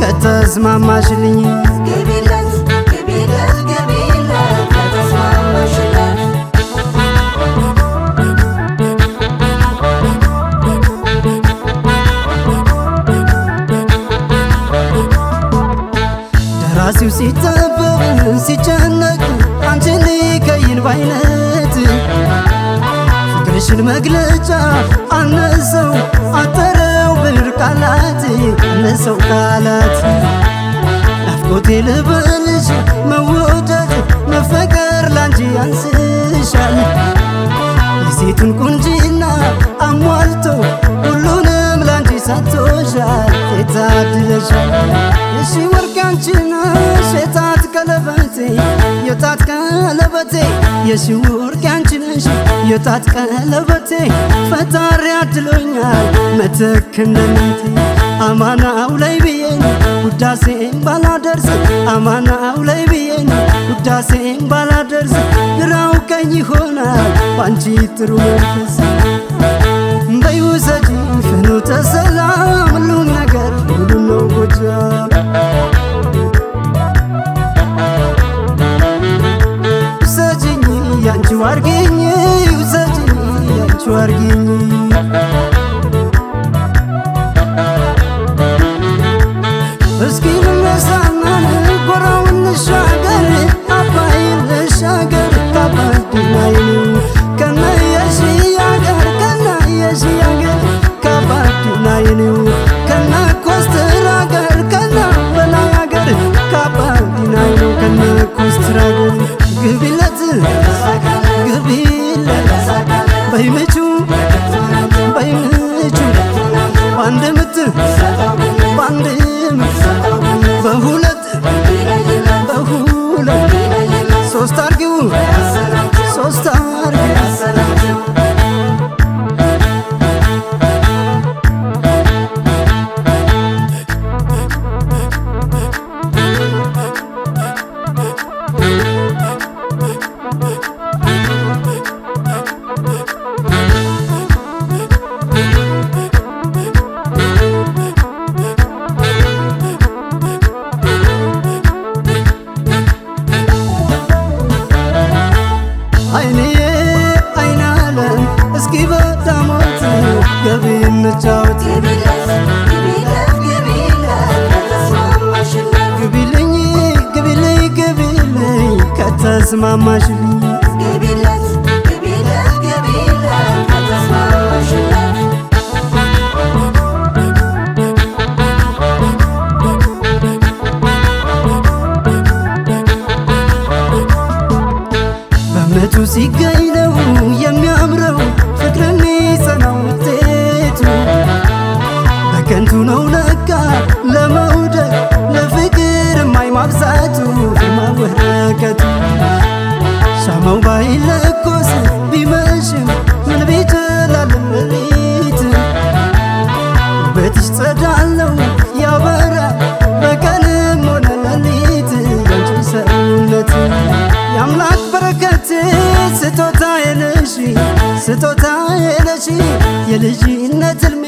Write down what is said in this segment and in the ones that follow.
ከተስማማሽልኝ ግቢለት ግቢለት ግቢለት ከተስማማሽልኝ ደራሲው ሲጠበብ ሲጨነቅ አንቺን ሊከይን ባይነት ፍቅርሽን መግለጫ አነሰው አጠረው ብር ቃላት አነሰው ቃላት ናፍቆቴ ልበልሽ መወደድ መፈቀር ላንቺ ያንስሻል የሴቱን ቁንጂና አሟልቶ ሁሉንም ላንቺ ሰጥቶሻል የታድለሻል የሺ ወርቅ አንቺ ነሽ የጣት ቀለበቴ የጣት ቀለበቴ የሺ ወርቅ አንቺ ነሽ የጣት ቀለበቴ ፈጣሪ አድሎኛል መተክ እንደናቴ አማናው ላይ ብዬን ውዳሴን ባላደርስ አማናው ላይ ብዬን ውዳሴን ባላደርስ ግራው ቀኝ ይሆናል ባንቺ ጥሩ መንፈስ በይ ውሰጂ ፍኖተ ሰላም ሁሉም ነገር ሁሉ ነው ጎጃም ውሰጂኝ ያንቺው አርጊኝ ውሰጂኝ ያንቺው አርጊኝ እስኪ ልነሳና ጎራውን ልሻገር አባይን ልሻገር ከአባይ ድናይን ከነየሺ አገር ከነየሺ አገር ከአባይ ድናይን ከነ ኮስትር አገር ከነ በላይ አገር ከአባይ ድናይን ከነ ኮስትር አገር ግቢለት ግቢለት በይምቹ በይምቹ ባንድ ምት ባንድ በሁለት በሁለት ሶስት አርጊው ሶስት አርጊው አይኔ አይናለም እስኪ በዳሞት ገቢ እንጫወት ግቢልኝ ግቢልኝ ግቢልኝ ከተስማማሽልኝ ግቢለት ግቢለት ግቢለት ከተስማማሽልኝ በእምነቱ ሲገኝ ነው የሚያምረው ፍቅር የሚጸናው ውጤቱ በከንቱ ነው ለካ ለመውደድ ለፍቅር የማይማብዛቱ የማወረቀቱ ሻማው ባይለኮስ ቢመሽም ምን ቢጨላልም ሌሊት ውበትሽ ጸዳለው ያበራል በቀንም ሆነ ሌሊት ያንቺ ሰውነት የአምላክ በረከት ስጦታዬ ነሽ ስጦታዬ ነሽ የልጅነት ሕልሜ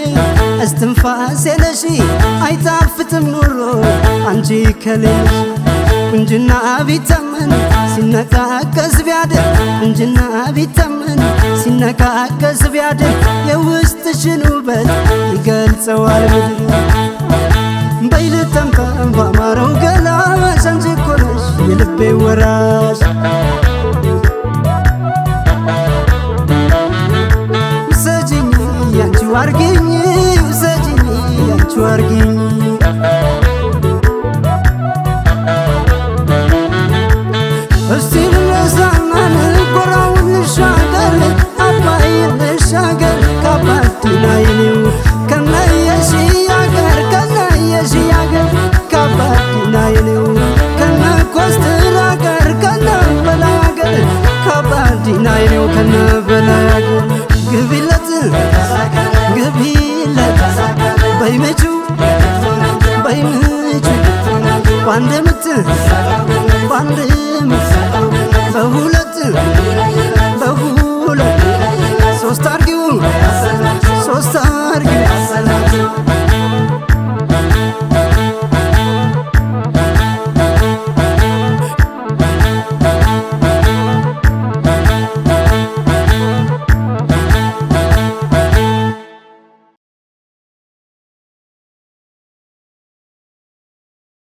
እስትንፋሴ ነሽ አይጣፍጥም ኑሮ አንቺ ከሌለሽ ቁንጅና ቢተመን ሲነቃቀስ ቢያድር ቁንጅና ቢተመን ሲነቃቀስ ቢያድር የውስጥሽን ውበት ይገልጸዋል ምድር በይልጠምጠም ባማረው ገላሽ አንቺ እኮ ነሽ የልቤ ወራሽ